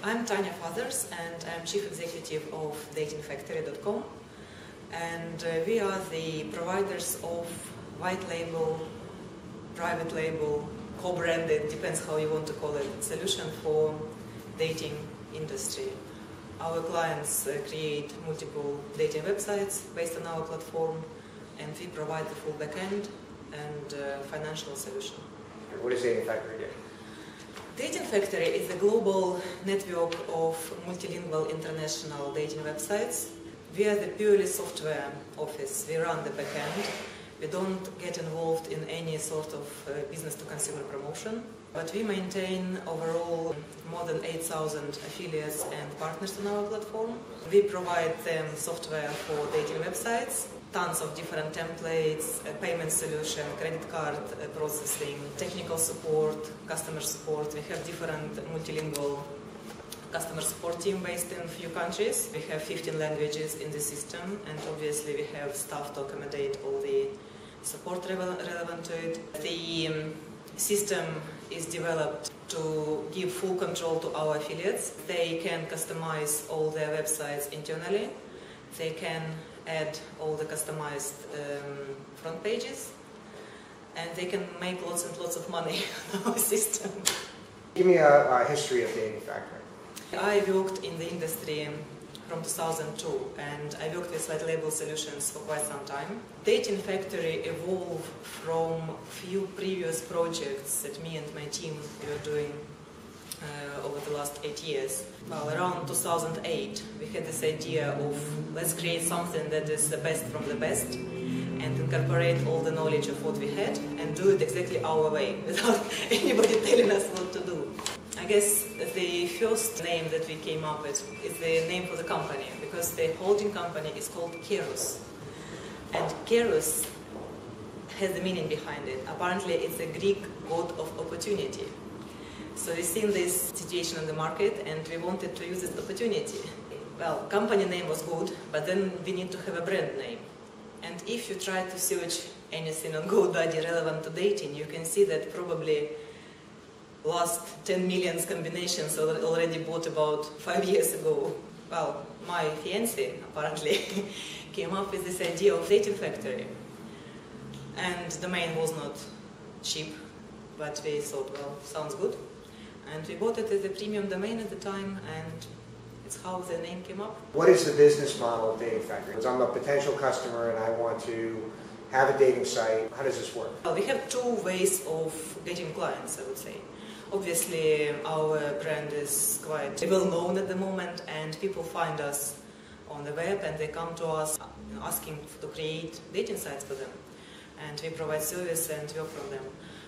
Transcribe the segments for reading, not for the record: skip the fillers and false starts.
I'm Tanya Fathers and I'm Chief Executive of datingfactory.com, and we are the providers of white label, private label, co-branded, depends how you want to call it, solution for dating industry. Our clients create multiple dating websites based on our platform, and we provide the full backend and financial solution. What does Dating Factory do? Dating Factory is a global network of multilingual international dating websites. We are the purely software office. We run the backend. We don't get involved in any sort of business-to-consumer promotion, but we maintain overall more than 8,000 affiliates and partners on our platform. We provide them software for dating websites, tons of different templates, a payment solution, credit card processing, technical support, customer support. We have different multilingual customer support team based in a few countries. We have 15 languages in the system, and obviously we have staff to accommodate all the support relevant to it. The system is developed to give full control to our affiliates. They can customize all their websites internally. They can add all the customized front pages, and they can make lots and lots of money on our system. Give me a history of Dating Factory. I worked in the industry from 2002, and I worked with white label solutions for quite some time. Dating Factory evolved from few previous projects that me and my team were doing over the last 8 years. Well, around 2008, we had this idea of let's create something that is the best from the best and incorporate all the knowledge of what we had and do it exactly our way without anybody telling us what to do. I guess the first name that we came up with is the name for the company, because the holding company is called Keros. And Keros has a meaning behind it. Apparently it's a Greek god of opportunity. So we've seen this situation in the market and we wanted to use this opportunity. Well, company name was good, but then we need to have a brand name. And if you try to search anything on GoDaddy relevant to dating, you can see that probably last 10 million combinations already bought about 5 years ago. Well, my fiancé apparently came up with this idea of Dating Factory. And the domain was not cheap, but we thought, well, sounds good. And we bought it as a premium domain at the time, and it's how the name came up. What is the business model of Dating Factory? Because I'm a potential customer and I want to have a dating site. How does this work? Well, we have two ways of getting clients, I would say. Obviously, our brand is quite well known at the moment, and people find us on the web and they come to us asking to create dating sites for them. And we provide service and work from them.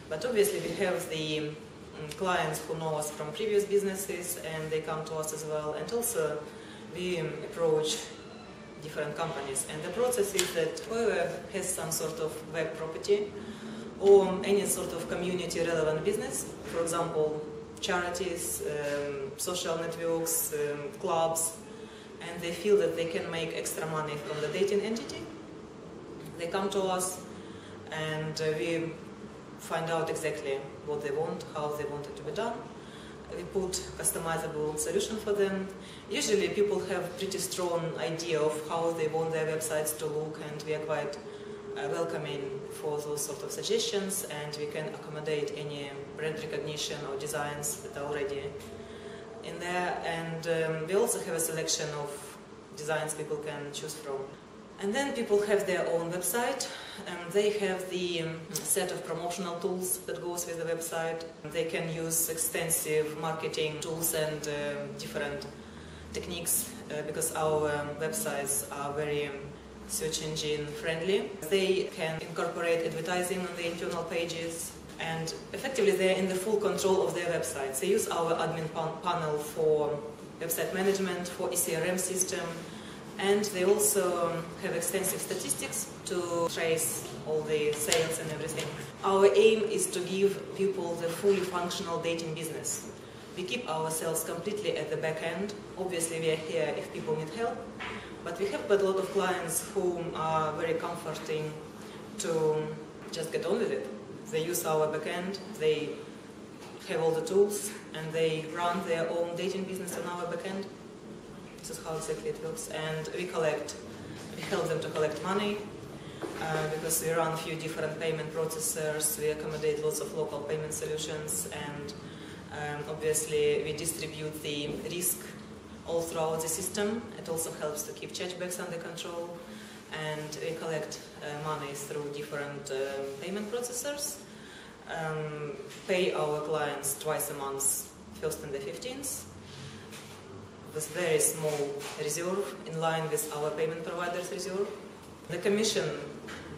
But obviously, we have the clients who know us from previous businesses and they come to us as well. And also, we approach different companies. And the process is that whoever has some sort of web property or any sort of community relevant business, for example, charities, social networks, clubs, and they feel that they can make extra money from the dating entity, they come to us and we find out exactly what they want, how they want it to be done. We put customizable solution for them. Usually people have pretty strong idea of how they want their websites to look, and we are quite welcoming for those sort of suggestions, and we can accommodate any brand recognition or designs that are already in there. And we also have a selection of designs people can choose from. And then people have their own website, and they have the set of promotional tools that goes with the website. They can use extensive marketing tools and different techniques because our websites are very search engine friendly. They can incorporate advertising on the internal pages, and effectively they're in the full control of their websites. They use our admin panel for website management, for ECRM system, and they also have extensive statistics to trace all the sales and everything. Our aim is to give people the fully functional dating business. We keep ourselves completely at the back end. Obviously we are here if people need help, but we have quite a lot of clients who are very comforting to just get on with it. They use our back end, they have all the tools and they run their own dating business on our backend. This is how exactly it works. And we help them to collect money because we run a few different payment processors, we accommodate lots of local payment solutions, and obviously we distribute the risk all throughout the system. It also helps to keep chargebacks under control, and we collect money through different payment processors, pay our clients twice a month, 1st and the 15th, with very small reserve in line with our payment provider's reserve. The commission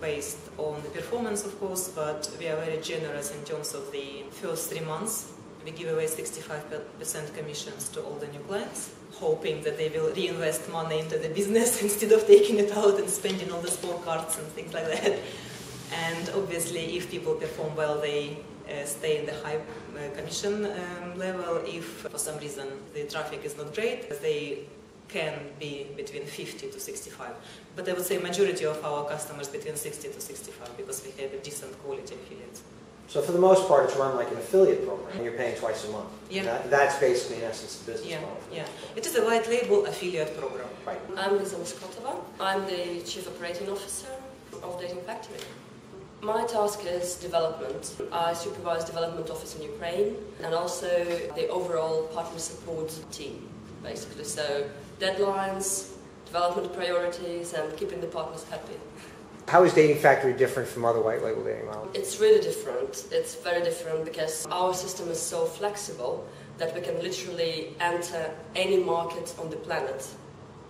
based on the performance, of course, but we are very generous in terms of the first 3 months. We give away 65% commissions to all the new clients, hoping that they will reinvest money into the business instead of taking it out and spending on the scorecards and things like that. And obviously, if people perform well, they stay in the high commission level. If for some reason the traffic is not great, they can be between 50 to 65. But I would say majority of our customers between 60 to 65 because we have a decent quality affiliates. So for the most part, it's run like an affiliate program. You're paying twice a month. Yeah. That's basically, in essence, the business model. Yeah. It is a white label affiliate program. Right. I'm Liza Moskotova. I'm the Chief Operating Officer of Dating Factory. My task is development. I supervise development office in Ukraine and also the overall partner support team, basically. So deadlines, development priorities, and keeping the partners happy. How is Dating Factory different from other white label dating models? It's really different. It's very different because our system is so flexible that we can literally enter any market on the planet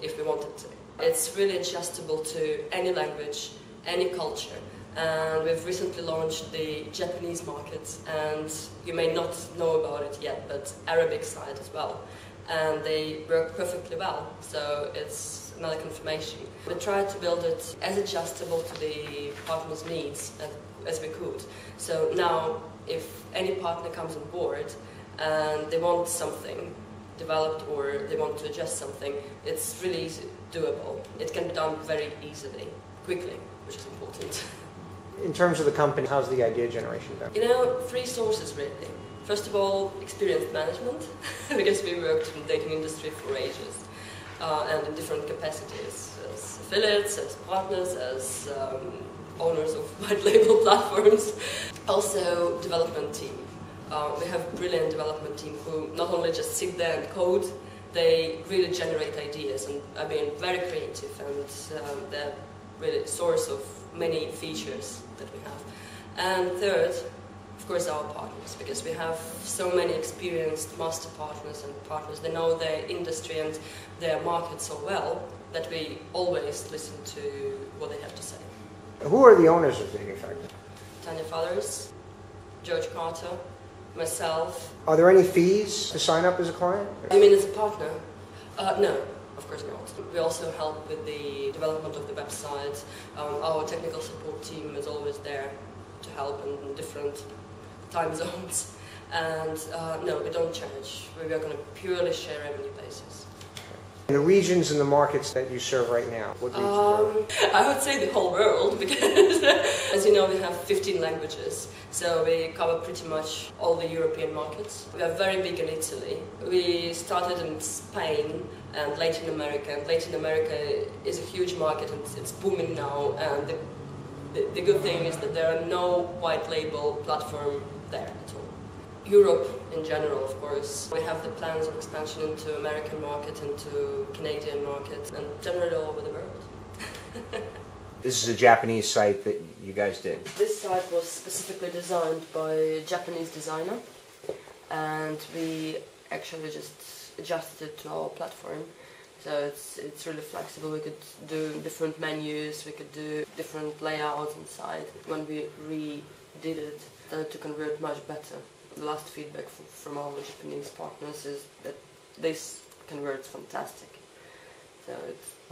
if we wanted to. It's really adjustable to any language, any culture. And we've recently launched the Japanese market, and you may not know about it yet, but Arabic side as well. And they work perfectly well, so it's another confirmation. We tried to build it as adjustable to the partner's needs as we could. So now, if any partner comes on board and they want something developed or they want to adjust something, it's really easy, doable. It can be done very easily, quickly, which is important. In terms of the company, how's the idea generation done? You know, 3 sources really. First of all, experienced management, because we worked in the dating industry for ages, and in different capacities, as affiliates, as partners, as owners of white label platforms. Also, development team. We have a brilliant development team who not only just sit there and code, they really generate ideas and are being very creative, and they're really source of many features that we have. And third, of course, our partners, because we have so many experienced master partners and partners. They know their industry and their market so well that we always listen to what they have to say. Who are the owners of Dating Factory? Tanya Fathers, George Carter, myself. Are there any fees to sign up as a client? You mean as a partner? No. Of course not. We also help with the development of the website. Our technical support team is always there to help in different time zones. And no, we don't charge. We are going to purely share revenue basis. The regions and the markets that you serve right now, what regions are? I would say the whole world, because as you know, we have 15 languages, so we cover pretty much all the European markets. We are very big in Italy. We started in Spain and Latin America, and Latin America is a huge market and it's booming now, and the good thing is that there are no white label platform there at all. Europe in general, of course. We have the plans of expansion into American market, into Canadian market, and generally all over the world. This is a Japanese site that you guys did. This site was specifically designed by a Japanese designer, and we actually just adjusted it to our platform. So it's really flexible. We could do different menus, we could do different layouts inside. When we redid it, it started to convert much better. The last feedback from our Japanese partners is that this converts fantastic. So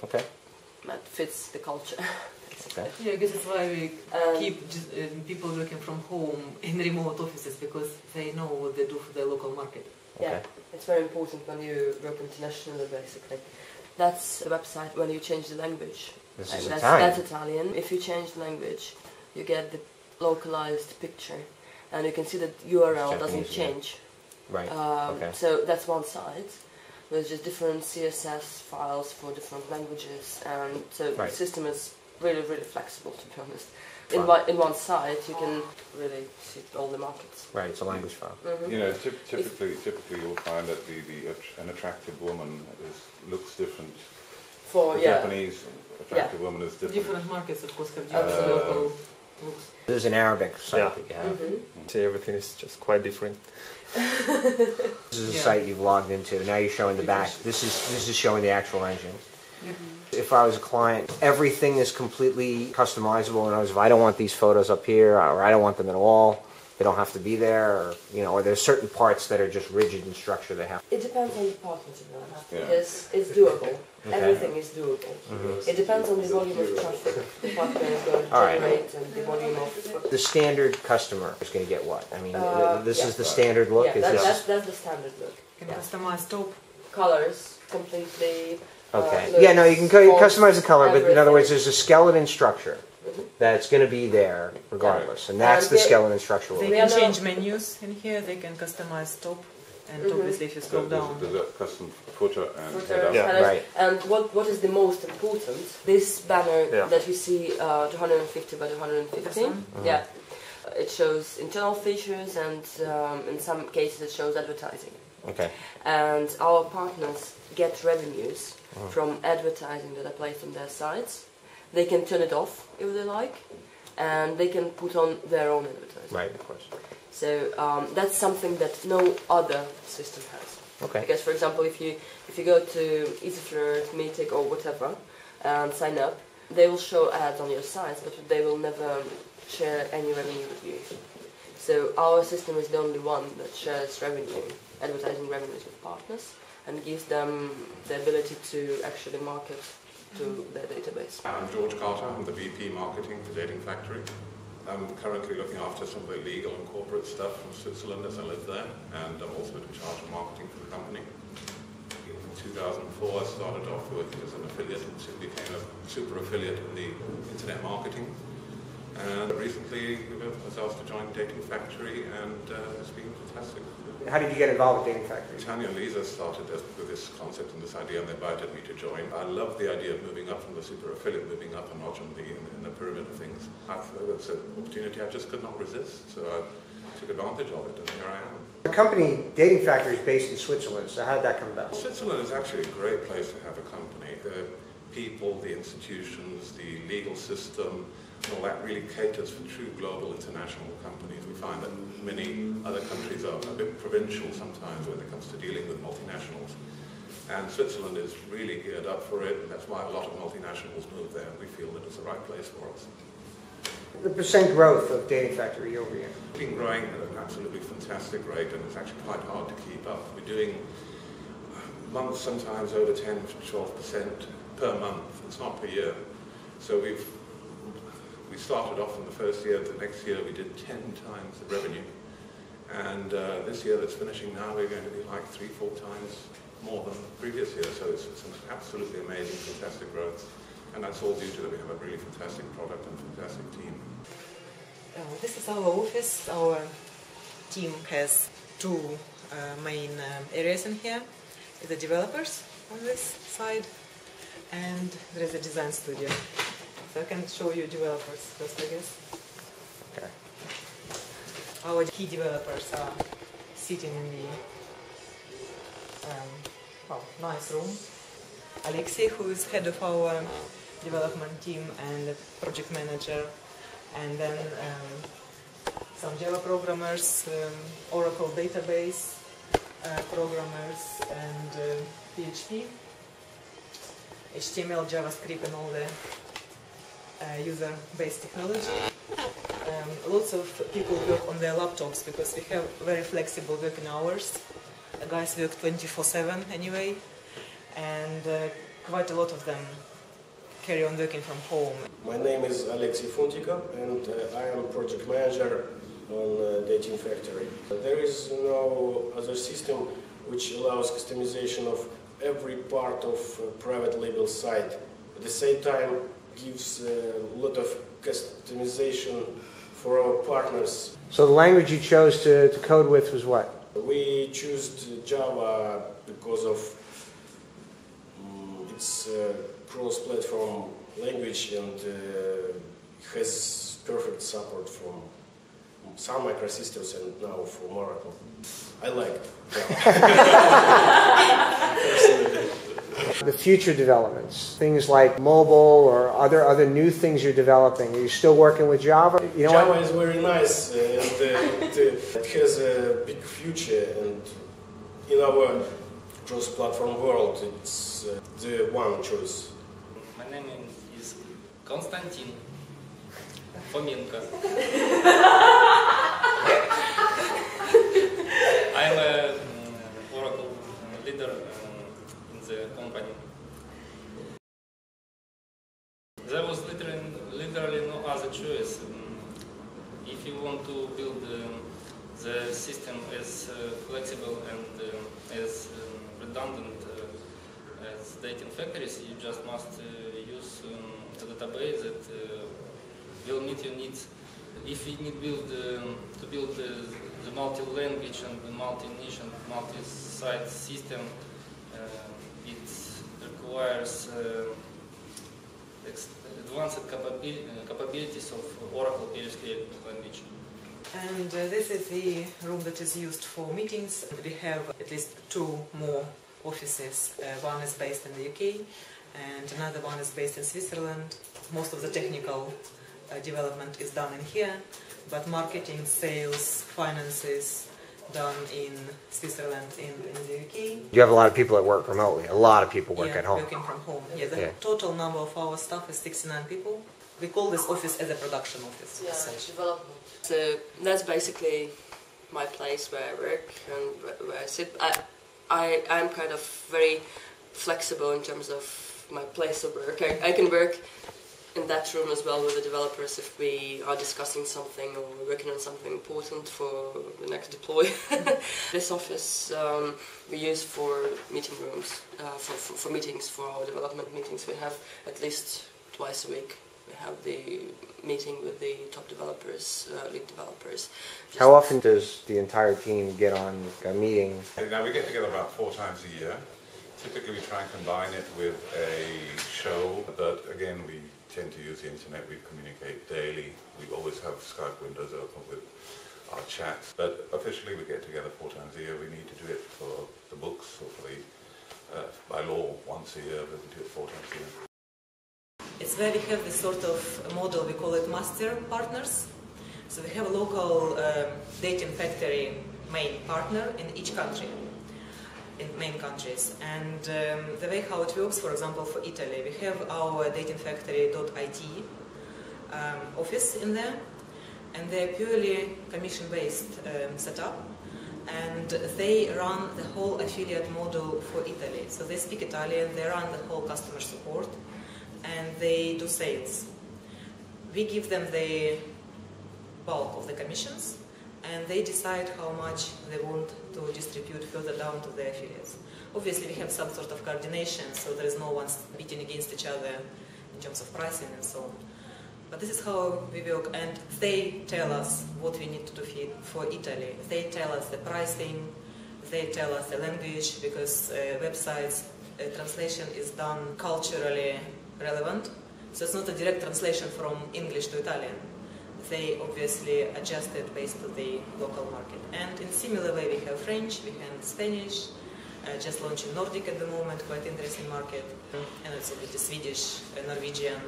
it fits the culture. Okay. Yeah, because that's why we keep people working from home in remote offices, because they know what they do for their local market. Yeah, it's very important when you work internationally, basically. That's the website when you change the language. This is Italian. That's Italian. If you change the language, you get the localized picture. And you can see that URL doesn't change. Right. Okay. So that's one side. There's just different CSS files for different languages, and so the system is really, really flexible, to be honest. In one site, you can really suit all the markets. Right, it's a language file. Mm-hmm. You know, typically you'll find that an attractive woman looks different. For Japanese attractive woman is different. Different markets, of course, have Absolutely. different looks. There's an Arabic site that you have. Mm-hmm. See, everything is just quite different. This is a site you've logged into. Now you're showing the back. This is showing the actual engine. If I was a client, everything is completely customizable. In other words, if I don't want these photos up here, or I don't want them at all, they don't have to be there, or or there's certain parts that are just rigid in structure they have. It depends on the partner, to be honest, because it's doable. Okay. Everything is doable. It depends on the volume of traffic the partner is going to generate and the volume of... The standard customer is going to get what? I mean, this is the standard Yeah, look? that's the standard look. You can customize top. Colors, completely... Okay. looks, Yeah, no, you can customize the color, but in other everything. words, there's a skeleton structure that's going to be there regardless, and that's the skeleton structure. They can change menus in here. They can customize top, and obviously if you scroll down. There's a custom footer and Footer, header. Right. And what is the most important? This banner that you see, 250 by 215. Yeah, it shows internal features, and in some cases it shows advertising. Okay. And our partners get revenues from advertising that are placed on their sites. They can turn it off if they like, and they can put on their own advertising. Right, of course. So that's something that no other system has. Okay. Because, for example, if you go to EasyFlirt, Meetic, or whatever, and sign up, they will show ads on your sites, but they will never share any revenue with you. So our system is the only one that shares revenue, advertising revenues with partners, and gives them the ability to actually market to their database. I'm George Carter. I'm the VP Marketing for Dating Factory. I'm currently looking after some of the legal and corporate stuff from Switzerland as I live there, and I'm also in charge of marketing for the company. In 2004 I started off working as an affiliate and soon became a super affiliate in the internet marketing. And recently I was asked to join Dating Factory, and it's been fantastic. How did you get involved with Dating Factory? Tanya and Lisa started with this concept and this idea, and they invited me to join. I love the idea of moving up from the super affiliate, moving up a notch in the pyramid of things. I thought it was an opportunity I just could not resist, so I took advantage of it, and here I am. The company Dating Factory is based in Switzerland, so how did that come about? Switzerland is actually a great place to have a company. The people, the institutions, the legal system, all that really caters for true global international companies. We find that many other countries are a bit provincial sometimes when it comes to dealing with multinationals. And Switzerland is really geared up for it, and that's why a lot of multinationals move there, and we feel that it's the right place for us. The percent growth of Dating Factory year over year? We've been growing at an absolutely fantastic rate, and it's actually quite hard to keep up. We're doing months sometimes over 10 to 12% per month. It's not per year. So we started off in the first year. The next year we did 10 times the revenue. And this year that's finishing now, we're going to be like 3-4 times more than the previous year. So it's an absolutely amazing, fantastic growth. And that's all due to that we have a really fantastic product and fantastic team. This is our office. Our team has two main areas in here. The developers on this side, and there is a design studio. So I can show you developers first, I guess. Okay. Our key developers are sitting in the nice room. Alexei, who is head of our development team and the project manager, and then some Java programmers, Oracle database programmers, and PHP, HTML, JavaScript, and all the user-based technology. Lots of people work on their laptops because we have very flexible working hours. The guys work 24/7 anyway, and quite a lot of them carry on working from home. My name is Alexei Funtika, and I am project manager on Dating Factory. There is no other system which allows customization of every part of a private label site. At the same time, gives a lot of customization for our partners. So the language you chose to code with was what? We chose Java because of its cross-platform language and has perfect support from some microsystems and now for Oracle. I like Java. The future developments, things like mobile or other new things you're developing. Are you still working with Java? You know Java is very nice and it has a big future, and in our cross-platform world it's the one choice. My name is Konstantin Fomenko. I'm a Oracle leader in the company. There was literally no other choice. If you want to build the system as flexible and as redundant as Dating Factories, you just must use a database that will meet your needs. If you need to build the multi-language and the multi-niche and multi-site system, it requires advanced capabilities of Oracle PLSQL language. And this is the room that is used for meetings. We have at least 2 more offices. One is based in the UK and another one is based in Switzerland. Most of the technical development is done in here, but marketing, sales, finances done in Switzerland, in the UK. You have a lot of people that work remotely. A lot of people work at home. Working from home. Yeah, the total number of our staff is 69 people. We call this office as a production office. Yeah, development. So that's basically my place where I work and where I sit. I'm kind of very flexible in terms of my place of work. I can work in that room as well with the developers if we are discussing something or working on something important for the next deploy. This office we use for meeting rooms, for meetings, for our development meetings. We have at least twice a week. We have the meeting with the top developers, lead developers. How often does the entire team get on a meeting? Now we get together about 4 times a year. Typically we try and combine it with a show, but again we tend to use the internet. We communicate daily. We always have Skype windows open with our chats, but officially we get together 4 times a year. We need to do it for the books or for the, by law once a year, but we do it 4 times a year. It's where we have this sort of model, we call it master partners. So we have a local Dating Factory main partner in each country, in main countries. And the way how it works, for example, for Italy, we have our datingfactory.it office in there, and they're purely commission-based setup, and they run the whole affiliate model for Italy. So they speak Italian, they run the whole customer support, and they do sales. We give them the bulk of the commissions, and they decide how much they want to distribute further down to the affiliates. Obviously we have some sort of coordination, so there is no one beating against each other in terms of pricing and so on. But this is how we work, and they tell us what we need to do for Italy. They tell us the pricing, they tell us the language, because websites translation is done culturally relevant. So it's not a direct translation from English to Italian. They obviously adjust it based on the local market. And in similar way we have French, we have Spanish, just launching Nordic at the moment, quite interesting market. And it's obviously Swedish, Norwegian,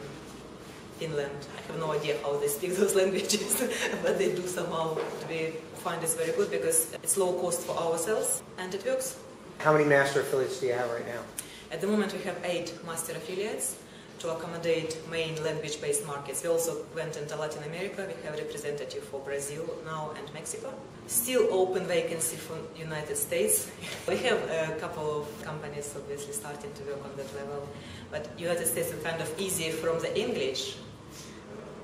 Finland. I have no idea how they speak those languages, but they do somehow. We find this very good because it's low cost for ourselves and it works. How many master affiliates do you have right now? At the moment we have 8 master affiliates to accommodate main language-based markets. We also went into Latin America. We have a representative for Brazil now and Mexico. Still open vacancy for United States. We have a couple of companies obviously starting to work on that level, but United States is kind of easy from the English,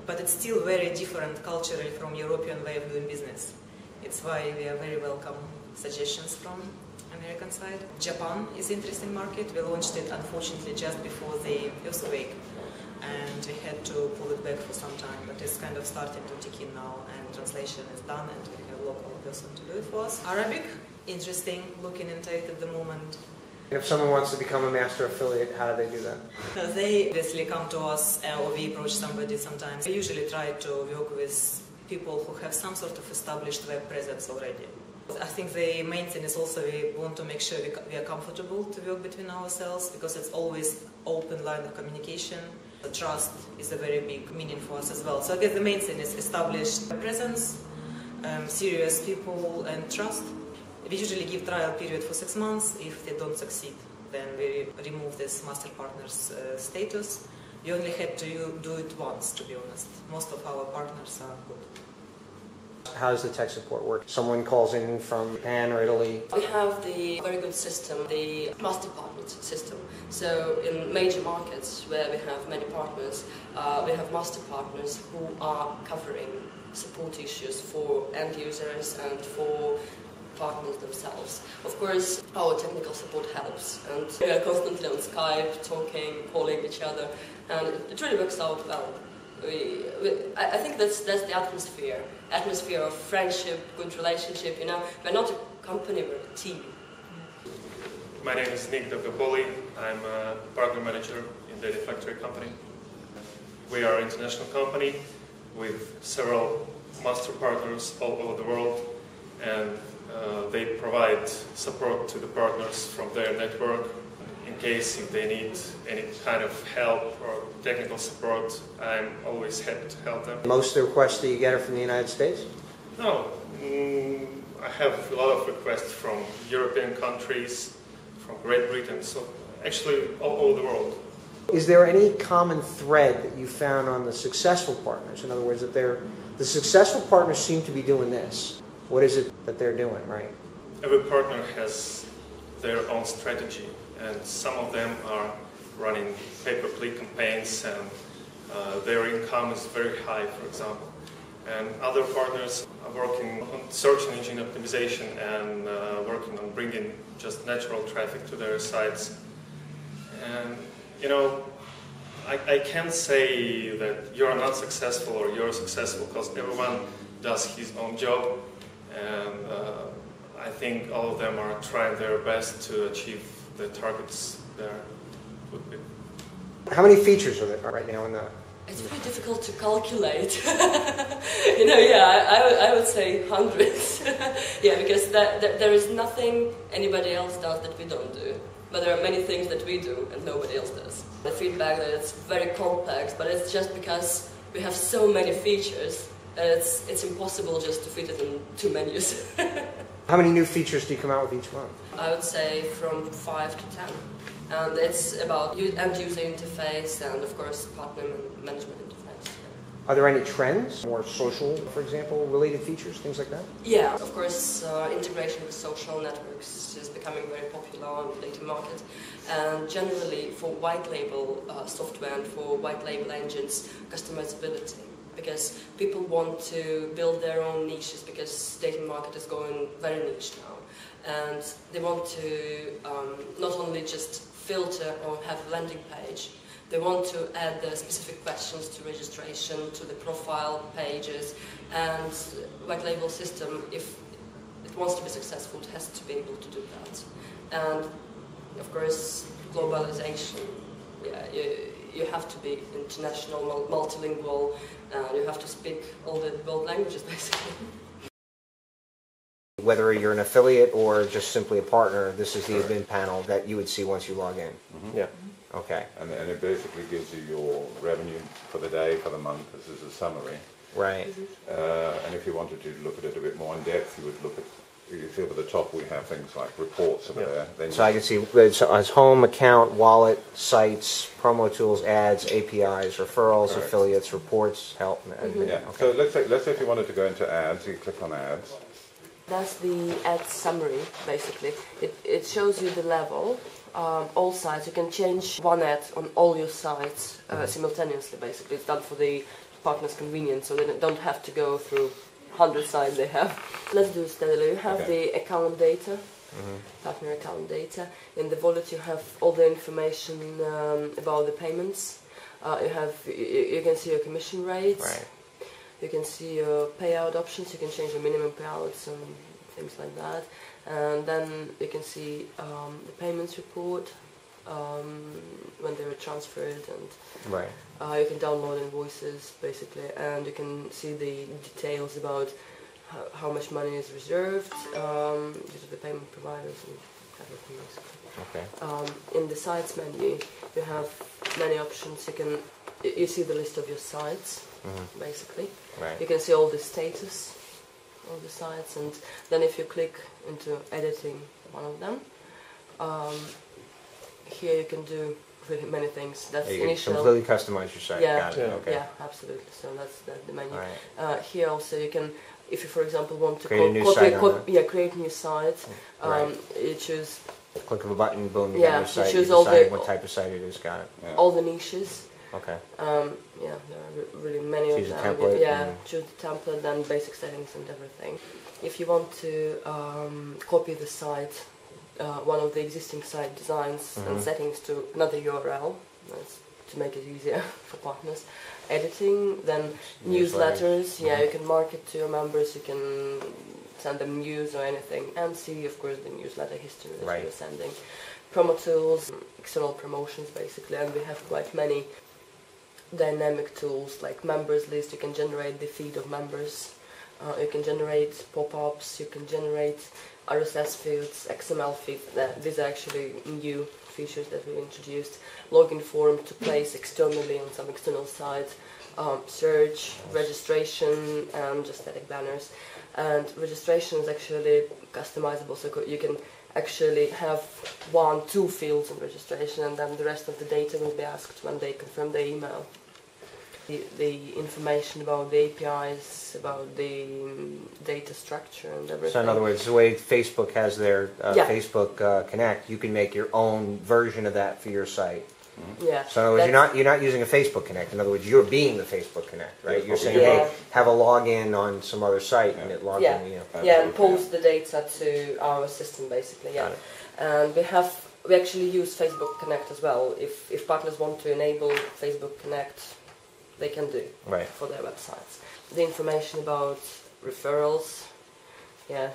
but it's still very different culturally from European way of doing business. It's why we are very welcome suggestions from American side. Japan is an interesting market. We launched it unfortunately just before the earthquake, and we had to pull it back for some time, but it's kind of starting to tick in now, and translation is done, and we have a local person to do it for us. Arabic, interesting looking into it at the moment. If someone wants to become a master affiliate, how do they do that? They obviously come to us, or we approach somebody sometimes. We usually try to work with people who have some sort of established web presence already. I think the main thing is also we want to make sure we are comfortable to work between ourselves, because it's always open line of communication. The trust is a very big meaning for us as well. So I guess the main thing is established presence, serious people, and trust. We usually give trial period for 6 months. If they don't succeed, then we remove this master partners status. We only had to do it once, to be honest. Most of our partners are good. How does the tech support work? Someone calls in from Japan or Italy. We have the very good system, the master partner system. So in major markets where we have many partners, we have master partners who are covering support issues for end users and for partners themselves. Of course, our technical support helps, and we are constantly on Skype, talking, calling each other, and it really works out well. I think that's the atmosphere of friendship, good relationship. You know, we're not a company, we're a team. My name is Nick Dogopoli. I'm a partner manager in Data Factory company. We are an international company with several master partners all over the world, and they provide support to the partners from their network. In case if they need any kind of help or technical support, I'm always happy to help them. Most of the requests that you get are from the United States? No, I have a lot of requests from European countries, from Great Britain, so actually all over the world. Is there any common thread that you found on the successful partners? In other words, that the successful partners seem to be doing this. What is it that they're doing, right? Every partner has their own strategy, and some of them are running pay-per-click campaigns, and their income is very high, for example. And other partners are working on search engine optimization and working on bringing just natural traffic to their sites. And, you know, I can't say that you're not successful or you're successful, because everyone does his own job, and I think all of them are trying their best to achieve the targets there would be. How many features are there right now in the... It's very difficult to calculate. You know, yeah, I would say hundreds. Yeah, because there is nothing anybody else does that we don't do. But there are many things that we do and nobody else does. The feedback that it's very complex, but it's just because we have so many features that it's impossible just to fit it in 2 menus. How many new features do you come out with each month? I would say from 5 to 10. And it's about end-user interface and, of course, partner management interface. Are there any trends, more social, for example, related features, things like that? Yeah, of course, integration with social networks is becoming very popular on the data market. And generally, for white label software and for white label engines, customizability. Because people want to build their own niches, because the data market is going very niche now. And they want to not only just filter or have a landing page, they want to add the specific questions to registration, to the profile pages, and white label system, if it wants to be successful, it has to be able to do that. And of course, globalization, yeah, you have to be international, multilingual, and you have to speak all the world languages, basically. Whether you're an affiliate or just simply a partner, this is the admin panel that you would see once you log in. Mm-hmm. Yeah. Okay. And it basically gives you your revenue for the day, for the month. This is a summary. Right. And if you wanted to look at it a bit more in depth, you would look at, you see at the top we have things like reports over there. Then So I can see it's home, account, wallet, sites, promo tools, ads, APIs, referrals, Correct. affiliates, reports, help. Admin. yeah. Okay. So let's say if you wanted to go into ads, you click on ads. That's the ad summary, basically. It shows you the level, all sites. You can change one ad on all your sites simultaneously, basically. It's done for the partner's convenience, so they don't have to go through 100 sites they have. Let's do it steadily. You have the account data, partner account data. In the wallet you have all the information about the payments. You can see your commission rates. Right. You can see your payout options. You can change your minimum payouts and things like that. And then you can see the payments report when they were transferred, and Right. you can download invoices basically, and you can see the details about how much money is reserved due to the payment providers and everything basically. Okay. In the sites menu, you have many options. You see the list of your sites, basically. Right. You can see all the status of the sites, and then if you click into editing one of them, here you can do really many things. That's You can initial. completely customize your site. Yeah, Got it. Okay. yeah, absolutely. So that's the menu. All right. Here also you can, if you for example want to Create a new site on create a new site, Right. you choose Click of a button, boom, you Yeah, got your site. you You choose all decide the- what type of site it is. Got it. Yeah. all the niches. Okay. Yeah, there are really many Choose of a them. template Yeah, and- choose the template, then basic settings and everything. If you want to copy the site, one of the existing site designs and settings to another URL, that's to make it easier for partners. Editing, then newsletters. Yeah, you can market to your members. You can send them news or anything, and see, of course, the newsletter history that Right. you're sending. Promo tools, external promotions, basically, and we have quite many dynamic tools like members list. You can generate the feed of members. You can generate pop-ups. You can generate RSS feeds, XML feeds. These are actually new features that we introduced. Login form to place externally on some external site. Search, registration, and just static banners. And registration is actually customizable, so you can actually have 1-2 fields in registration, and then the rest of the data will be asked when they confirm their email. The information about the APIs, about the data structure and everything. So in other words, the way Facebook has their Yeah. Facebook Connect, you can make your own version of that for your site. Yeah. So in other words, you're not using a Facebook Connect. In other words, you're being the Facebook Connect, right? You're saying, Yeah. hey, have a login on some other site, and it logs Yeah. in. You know. Yeah, and pulls the data to our system basically. Yeah. Got it. And we actually use Facebook Connect as well. If partners want to enable Facebook Connect, they can do Right. for their websites. The information about referrals. Yeah.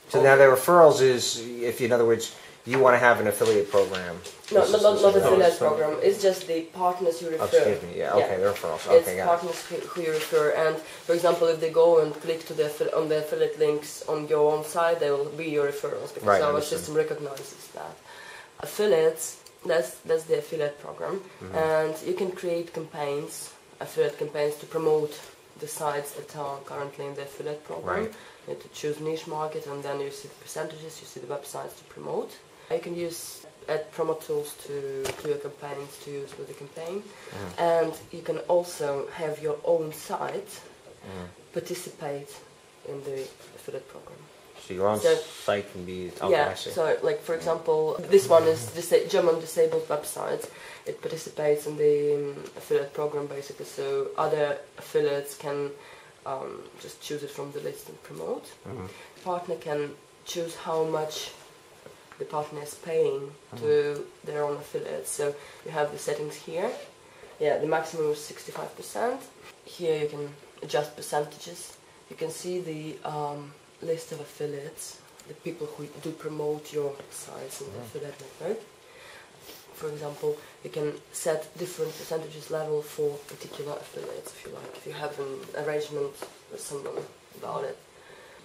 So now the referrals is, if you, in other words, you want to have an affiliate program. No, This is- not this is- affiliate program. It's just the partners you refer. Oh, excuse me. Yeah. Okay. The referrals. It's Okay. Got it. partners who you refer, and for example, if they go and click to on the affiliate links on your own site, they will be your referrals because Right, our understood. system recognizes that. Affiliates, that's the affiliate program, and you can create affiliate campaigns to promote the sites that are currently in the affiliate program. Right. You have to choose niche market, and then you see the percentages, you see the websites to promote. You can add promo tools to your campaigns to use with the campaign, and you can also have your own site participate in the affiliate program. So your own So- site can be. Okay, Yeah, I see. so like for example, this one is German disabled website. It participates in the affiliate program basically, so other affiliates can just choose it from the list and promote. Partner can choose how much the partner is paying to their own affiliates. So you have the settings here. Yeah, the maximum is 65%. Here you can adjust percentages. You can see the list of affiliates, the people who do promote your sites in the affiliate network. For example, you can set different percentages level for particular affiliates if you like, if you have an arrangement with someone about it.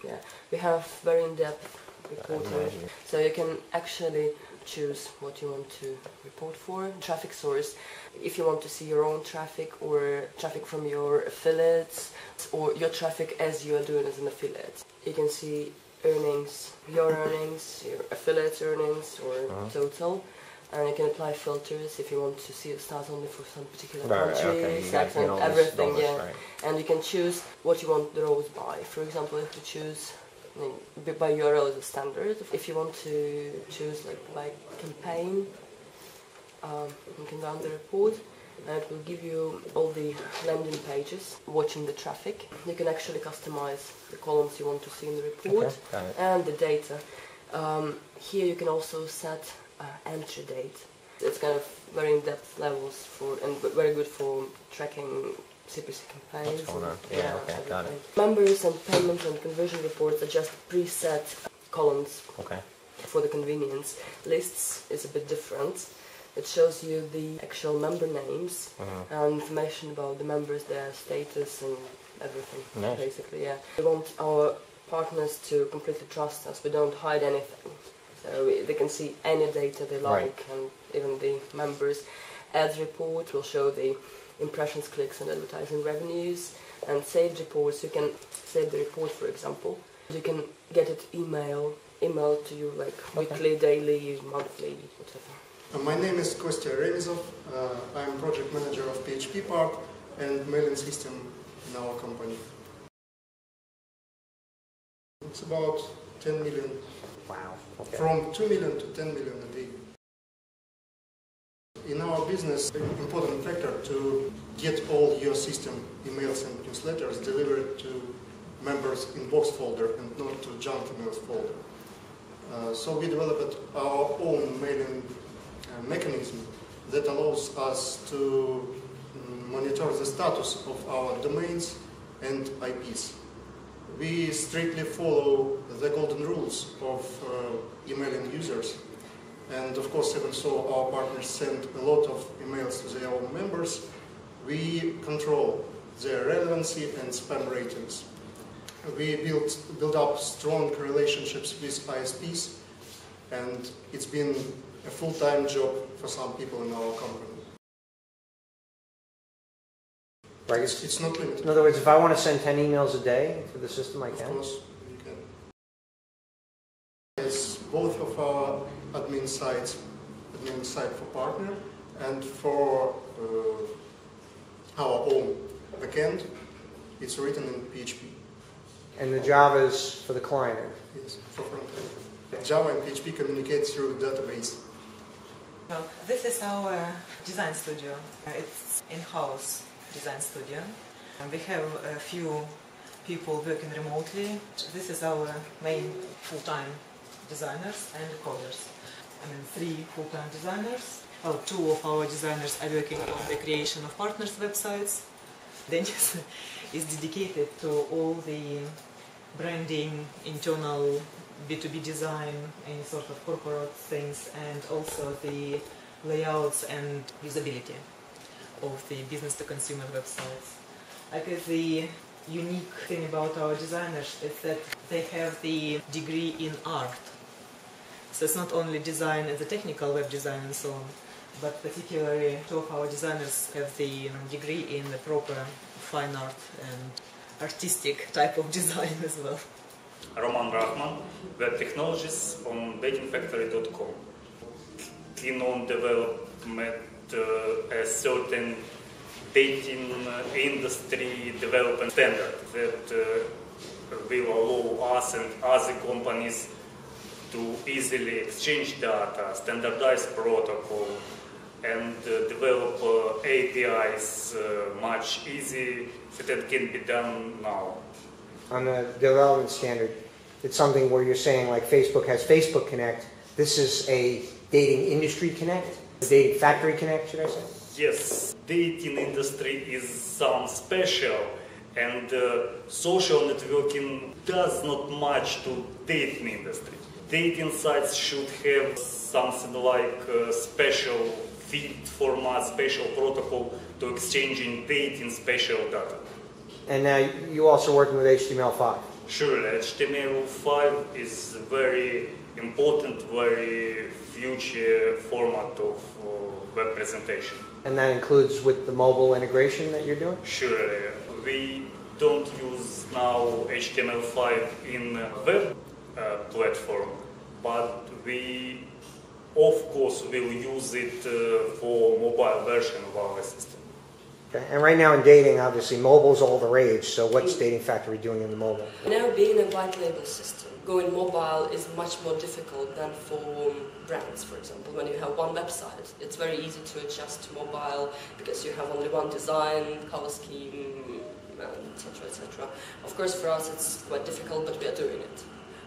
Yeah, we have very in-depth reporting, so you can actually choose what you want to report for. Traffic source, if you want to see your own traffic or traffic from your affiliates or your traffic as you are doing as an affiliate. You can see earnings, your affiliates earnings or total. And you can apply filters if you want to see stats only for some particular country, okay. You got and all this- everything, all this, yeah. right. And you can choose what you want the rows by. For example, if you choose by URL is a standard. If you want to choose like by campaign, you can download the report, and it will give you all the landing pages watching the traffic. You can actually customize the columns you want to see in the report Okay, got it. and the data. Here you can also set entry date. It's kind of very in-depth levels and very good for tracking CPC campaigns. What's going on? Yeah, okay, got it. Members and payments and conversion reports are just preset columns. Okay. For the convenience. Lists is a bit different. It shows you the actual member names and information about the members, their status and everything, basically, yeah. We want our partners to completely trust us. We don't hide anything. So they can see any data they like, and even the members. Ads report will show the impressions, clicks and advertising revenues. And saved reports, you can save the report, for example. You can get it emailed to you like weekly, daily, monthly, whatever. My name is Kostya Revizov. I'm project manager of PHP Park and mailing system in our company. It's about 10 million. Wow. Okay. From 2 million to 10 million a day. In our business, an important factor to get all your system emails and newsletters delivered to members inbox folder and not to junk emails folder. So we developed our own mailing mechanism that allows us to monitor the status of our domains and IPs. We strictly follow the golden rules of emailing users, and of course, even so, our partners send a lot of emails to their own members. We control their relevancy and spam ratings. We build up strong relationships with ISPs, and it's been a full-time job for some people in our company. Right. It's not limited. In other words, if I want to send 10 emails a day to the system, I can? Of course, you can. It's both of our admin site for partner and for our own backend. It's written in PHP. And the Java is for the client? Yes, for front-end. Java and PHP communicate through database. Well, this is our design studio. It's in-house design studio. And we have a few people working remotely. This is our main full-time designers and coders. I mean, 3 full-time designers. Well, 2 of our designers are working on the creation of partners' websites. Denis is dedicated to all the branding, internal B2B design, any sort of corporate things, and also the layouts and usability of the business-to-consumer websites. I guess the unique thing about our designers is that they have the degree in art. So it's not only design as a technical web design and so on, but particularly 2 of our designers have the degree in the proper fine art and artistic type of design as well. Roman Rahman, Web Technologies on datingfactory.com. Keen on development a certain dating industry development standard that will allow us and other companies to easily exchange data, standardize protocol, and develop APIs much easier than can be done now. On the development standard, it's something where you're saying like Facebook has Facebook Connect. This is a dating industry connect, a dating factory connect, should I say? Yes, dating industry is some special, and social networking does not match to dating industry. Dating sites should have something like special feed format, special protocol to exchanging dating special data. And now you also working with HTML5. Surely, HTML5 is very important, very future format of web presentation. And that includes with the mobile integration that you're doing? Surely. We don't use now HTML5 in web platform, but we of course will use it for mobile version of our system. Okay. And right now in dating, obviously, mobile's all the rage, so what's Dating Factory doing in the mobile? Now being a white label system, going mobile is much more difficult than for brands, for example. When you have one website, it's very easy to adjust to mobile because you have only one design, color scheme, etc., etc. Of course, for us it's quite difficult, but we are doing it.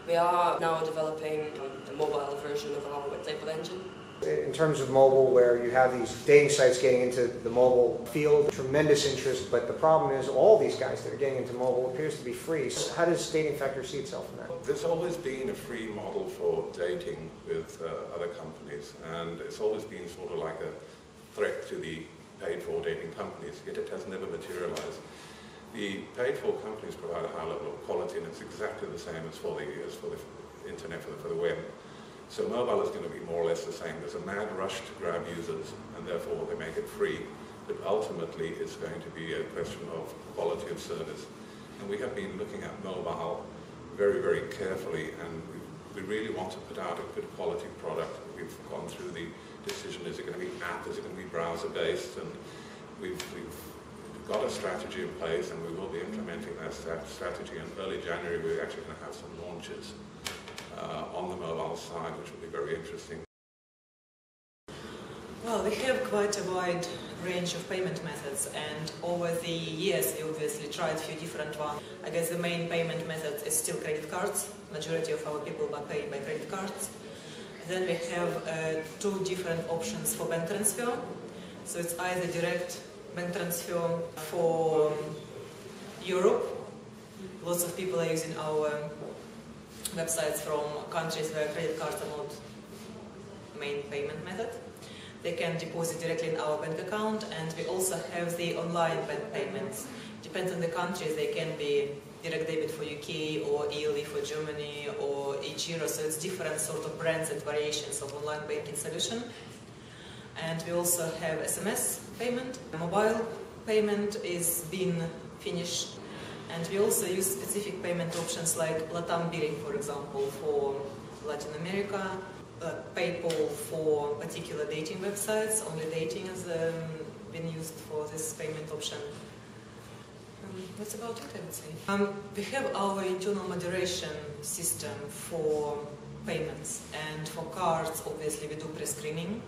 We are now developing a mobile version of our white label engine, In terms of mobile, where you have these dating sites getting into the mobile field, tremendous interest, but the problem is all these guys that are getting into mobile appears to be free. So how does Dating Factor see itself in that? There's always been a free model for dating with other companies, and it's always been sort of like a threat to the paid-for dating companies, yet it has never materialized. The paid-for companies provide a high level of quality, and it's exactly the same as for the internet, for the web. So mobile is going to be more or less the same. There's a mad rush to grab users, and therefore they make it free. But ultimately, it's going to be a question of quality of service. And we have been looking at mobile very, very carefully, and we really want to put out a good quality product. We've gone through the decision, is it going to be app, is it going to be browser-based, and we've got a strategy in place, and we will be implementing that strategy. In early January, we're actually going to have some launches on the mobile side, which will be very interesting. Well, we have quite a wide range of payment methods, and over the years we obviously tried a few different ones. I guess the main payment method is still credit cards. Majority of our people are paying by credit cards. Then we have two different options for bank transfer. So it's either direct bank transfer for Europe. Lots of people are using our websites from countries where credit cards are not main payment method. They can deposit directly in our bank account, and we also have the online bank payments. Depends on the countries, they can be direct debit for UK or ELE for Germany or eGiro, so it's different sort of brands and variations of online banking solution. And we also have SMS payment. Mobile payment is being finished. And we also use specific payment options like LATAM billing, for example, for Latin America, PayPal for particular dating websites. Only dating has been used for this payment option. That's about it, I would say. We have our internal moderation system for payments, and for cards, obviously, we do pre-screening.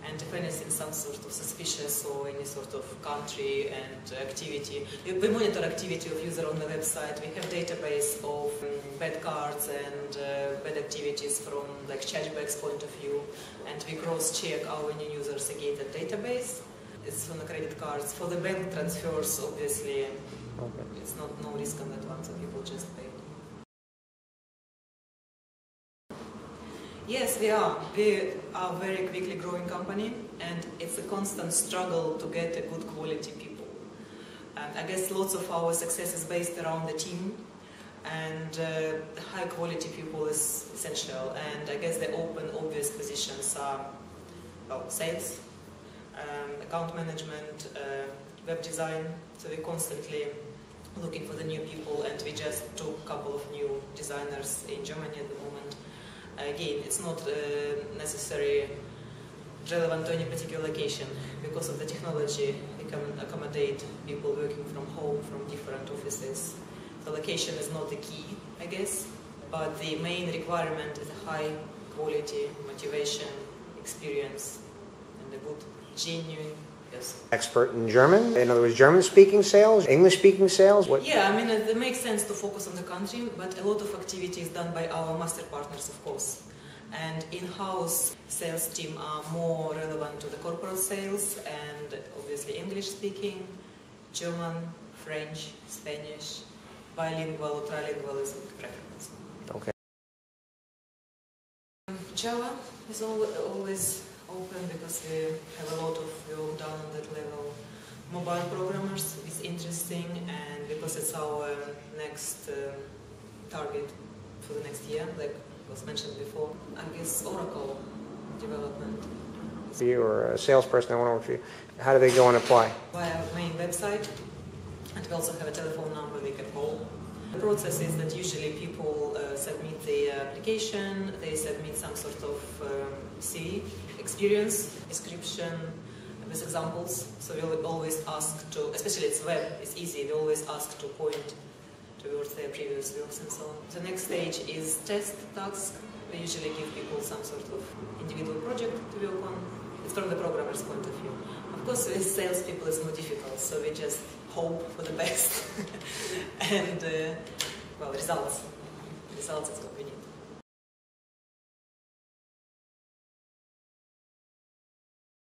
And if anything, some sort of suspicious or any sort of country and activity, we monitor activity of user on the website. We have database of bad cards and bad activities from like chargebacks point of view, and we cross-check our new users against the database. It's on the credit cards. For the bank transfers, obviously, it's not no risk on that one, so people just pay. Yes, we are. We are a very quickly growing company, and it's a constant struggle to get a good quality people. And I guess lots of our success is based around the team, and high quality people is essential. And I guess the open, obvious positions are sales, account management, web design. So we're constantly looking for the new people, and we just took a couple of new designers in Germany at the moment. Again, it's not necessarily relevant to any particular location. Because of the technology, we can accommodate people working from home, from different offices. The location is not the key, I guess, but the main requirement is a high quality, motivation, experience, and a good, genuine person. Expert in German? In other words, German-speaking sales, English-speaking sales? What? Yeah, I mean, it makes sense to focus on the country, but a lot of activity is done by our master partners, of course. And in-house sales team are more relevant to the corporate sales, and obviously English-speaking, German, French, Spanish, bilingual or trilingual is a preference. Okay. Java is always open because we have a lot of work done on that level. Mobile programmers is interesting, and because it's our next target for the next year, like was mentioned before, I guess Oracle development. If you or a salesperson that want to work for you, how do they go and apply? Via our main website, and we also have a telephone number they can call. The process is that usually people submit the application, they submit some sort of CV, experience, description with examples. So we'll always ask to, especially it's web, it's easy, we always ask to point towards their previous works and so on. The next stage is test task. We usually give people some sort of individual project to work on. It's from the programmer's point of view. Of course, with salespeople it's more difficult, so we just hope for the best. And, well, results. Results is what we need.